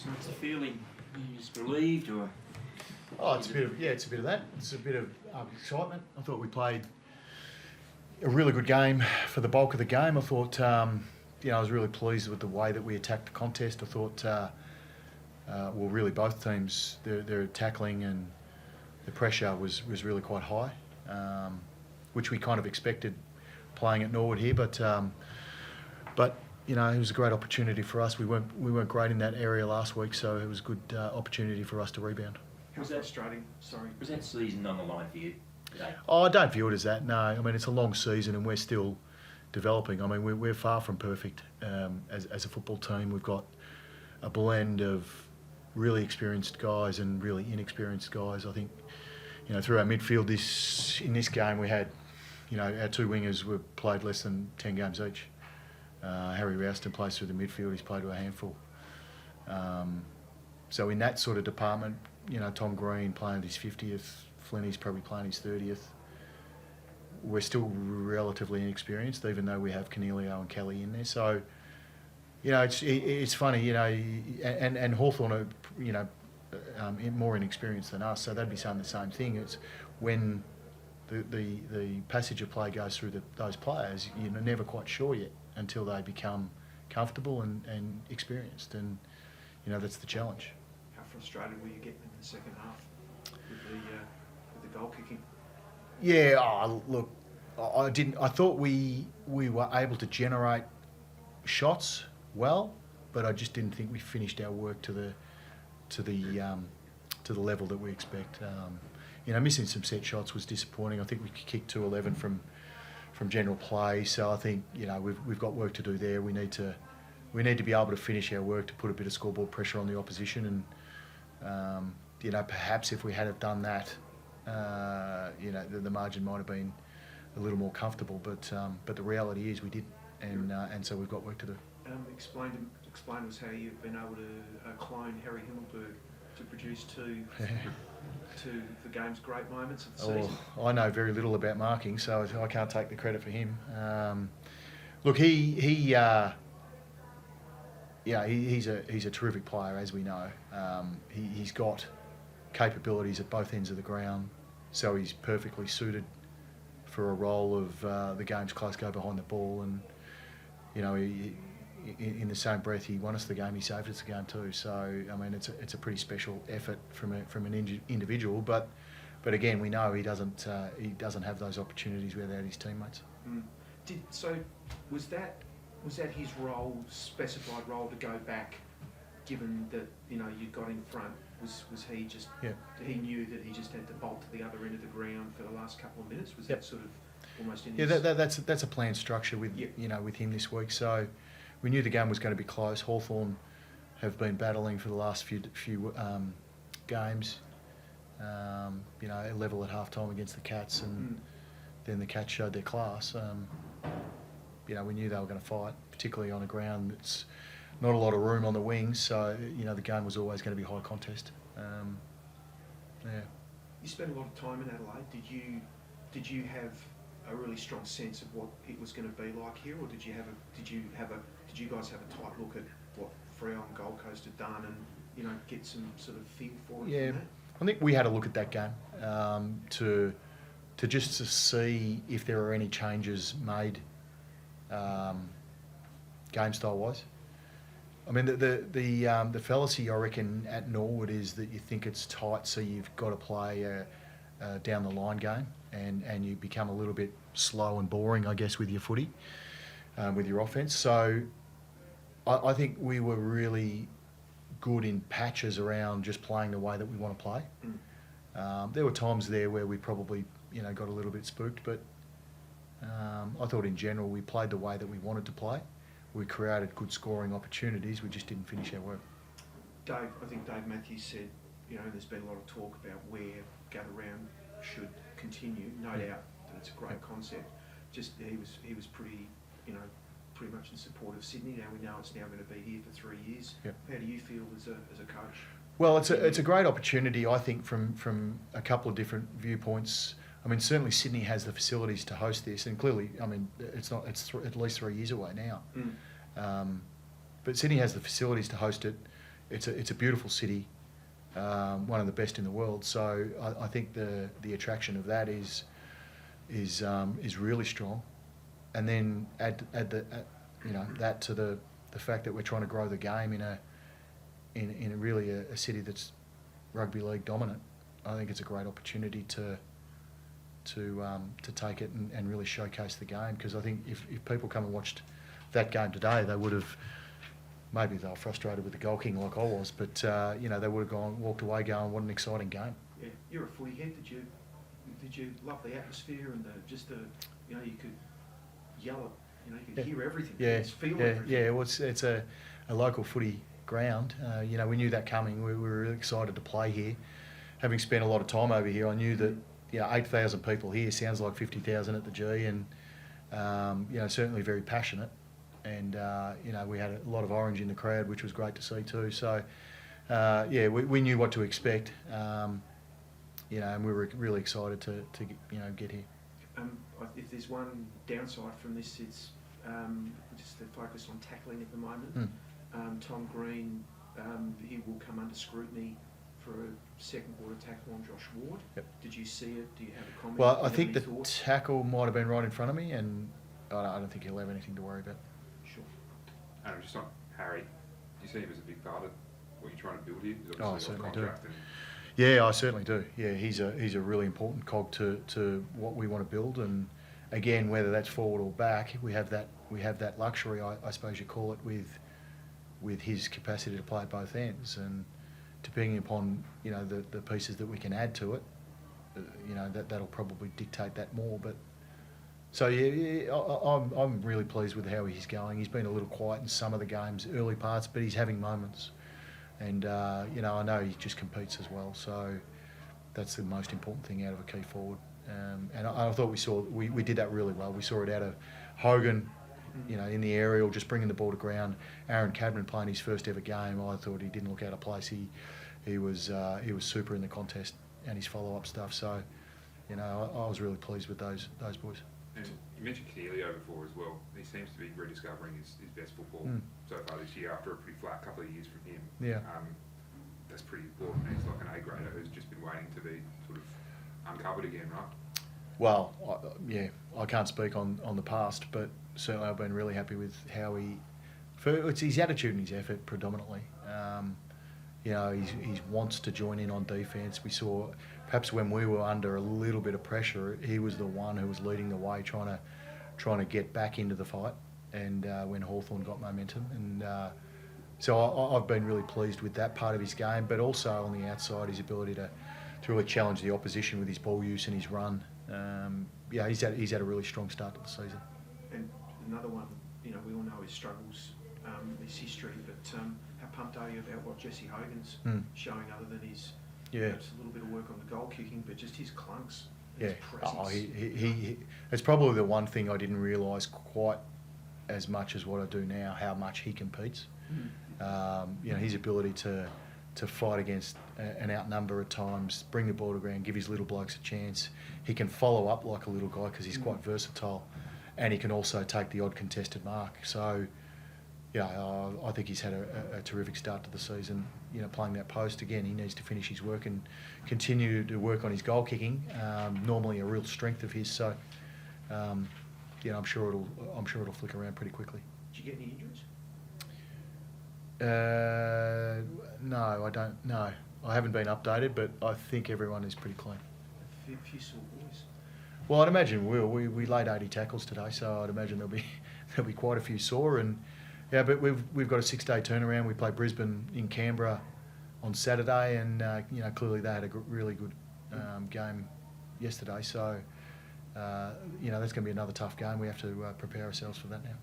So it's a feeling, you're just relieved, or? Oh, it's a bit of that. It's a bit of excitement. I thought we played a really good game for the bulk of the game. I thought, I was really pleased with the way that we attacked the contest. I thought, really both teams, their tackling and the pressure was really quite high, which we kind of expected playing at Norwood here. But it was a great opportunity for us. We weren't great in that area last week, so it was a good opportunity for us to rebound. Was that frustrating? Sorry, was that season on the line for you today? Oh, I don't view it as that. No, I mean it's a long season and we're still developing. I mean we're far from perfect as a football team. We've got a blend of really experienced guys and really inexperienced guys. I think through our midfield in this game we had our two wingers were played less than 10 games each. Harry Rouston plays through the midfield. He's played to a handful. So in that sort of department, Tom Green playing his 50th, Flinty's probably playing his 30th. We're still relatively inexperienced, even though we have Cornelio and Kelly in there. So, it's funny, and Hawthorn are, more inexperienced than us, so they'd be saying the same thing. It's when the passage of play goes through those players, you're never quite sure yet until they become comfortable and experienced, and that's the challenge. How frustrated were you getting in the second half with the goal kicking? Yeah, look, I thought we were able to generate shots well, but I just didn't think we finished our work to the level that we expect. Missing some set shots was disappointing. I think we kicked 2-11 from general play, so I think we've got work to do there. We need to be able to finish our work to put a bit of scoreboard pressure on the opposition, and perhaps if we had have done that, the margin might have been a little more comfortable. But the reality is we didn't, and so we've got work to do. Explain to us how you've been able to clone Harry Himmelberg to produce two the game's great moments of the season. I know very little about marking, so I can't take the credit for him. Look, he's a terrific player, as we know. He's got capabilities at both ends of the ground, so he's perfectly suited for a role of the game's close go behind the ball. And in the same breath, he won us the game, he saved us the game too. So I mean, it's a pretty special effort from an individual, but again, we know he doesn't have those opportunities without his teammates. So was that his role, specified role to go back, given that you got in front? Was he just? Yeah. He knew that he just had to bolt to the other end of the ground for the last couple of minutes. Was that sort of almost in his? Yeah, that's a planned structure with with him this week. So we knew the game was going to be close. Hawthorn have been battling for the last few games. A level at halftime against the Cats, and then the Cats showed their class. We knew they were going to fight, particularly on a ground that's not a lot of room on the wings. So the game was always going to be high contest. You spent a lot of time in Adelaide. Did you have a really strong sense of what it was going to be like here, or did you guys have a tight look at what Freo and Gold Coast had done, and get some sort of feel for it? Yeah, from that? I think we had a look at that game to see if there were any changes made game style wise. I mean, the fallacy I reckon at Norwood is that you think it's tight, so you've got to play a down the line game, and you become a little bit slow and boring, I guess, with your footy, with your offence. So I think we were really good in patches around just playing the way that we want to play. There were times there where we probably got a little bit spooked, but I thought in general we played the way that we wanted to play. We created good scoring opportunities, we just didn't finish our work. I think Dave Matthews said, there's been a lot of talk about where gather round should continue. No doubt that it's a great concept. Just he was pretty much in support of Sydney. Now we know it's now going to be here for 3 years. Yep. How do you feel as a coach? Well, it's a great opportunity, I think, from a couple of different viewpoints. I mean, certainly Sydney has the facilities to host this, and clearly, I mean, it's at least 3 years away now. But Sydney has the facilities to host it. it's a beautiful city, one of the best in the world. So I think the attraction of that is really strong, and then add that to the fact that we're trying to grow the game in a really a city that's rugby league dominant. I think it's a great opportunity to take it and really showcase the game, because I think if people come and watched that game today, they would have, maybe they were frustrated with the goal kicking like I was, but they would have walked away going, what an exciting game. Yeah, you're a footy head. Did you love the atmosphere and you could yell it, you could hear everything, feel everything. Yeah, well, it's a local footy ground. We knew that coming. We were really excited to play here. Having spent a lot of time over here, I knew that 8,000 people here sounds like 50,000 at the G, and certainly very passionate. And we had a lot of orange in the crowd, which was great to see too. So we knew what to expect. And we were really excited to get here. If there's one downside from this, it's just the focus on tackling at the moment. Tom Green, he will come under scrutiny for a second quarter tackle on Josh Ward. Yep. Did you see it? Do you have a comment? Well, I think the tackle might have been right in front of me, and I don't think he'll have anything to worry about. Sure. Just on Harry, do you see him as a big part of what you're trying to build here? I certainly do. Yeah, I certainly do. Yeah, he's a really important cog to what we want to build, and again, whether that's forward or back, we have that luxury, I suppose you call it, with his capacity to play at both ends, and depending upon the pieces that we can add to it, that'll probably dictate that more. But so I'm really pleased with how he's going. He's been a little quiet in some of the games, early parts, but he's having moments, and I know he just competes as well. So that's the most important thing out of a key forward. And I thought we did that really well. We saw it out of Hogan, in the aerial, just bringing the ball to ground. Aaron Cadman playing his first ever game. I thought he didn't look out of place. He was super in the contest and his follow-up stuff. So, I was really pleased with those boys. And you mentioned Keelio before as well. He seems to be rediscovering his best football so far this year after a pretty flat couple of years from him. Yeah. That's pretty important. He's like an A-grader who's just been waiting to be sort of uncovered again, right? Well, I can't speak on the past, but certainly I've been really happy with how it's his attitude and his effort predominantly. He wants to join in on defence. We saw perhaps when we were under a little bit of pressure, he was the one who was leading the way, trying to get back into the fight. And when Hawthorn got momentum, and so I've been really pleased with that part of his game, but also on the outside, his ability to really challenge the opposition with his ball use and his run. He's had a really strong start to the season. And another one, we all know his struggles, his history, but how pumped are you about what Jesse Hogan's showing, other than his perhaps a little bit of work on the goal kicking, but just his clunks, his presence? It's probably the one thing I didn't realise quite as much as what I do now, how much he competes. His ability to fight against an outnumber at times, bring the ball to ground, give his little blokes a chance. He can follow up like a little guy because he's quite versatile, and he can also take the odd contested mark. So, I think he's had a terrific start to the season. Playing that post again, he needs to finish his work and continue to work on his goal kicking. Normally a real strength of his. So, I'm sure it'll flick around pretty quickly. Did you get any injuries? No, I don't. No, I haven't been updated, but I think everyone is pretty clean. A few sore boys. Well, I'd imagine we laid 80 tackles today, so I'd imagine there'll be quite a few sore. And but we've got a 6-day turnaround. We play Brisbane in Canberra on Saturday, and clearly they had a really good game yesterday. So that's going to be another tough game. We have to prepare ourselves for that now.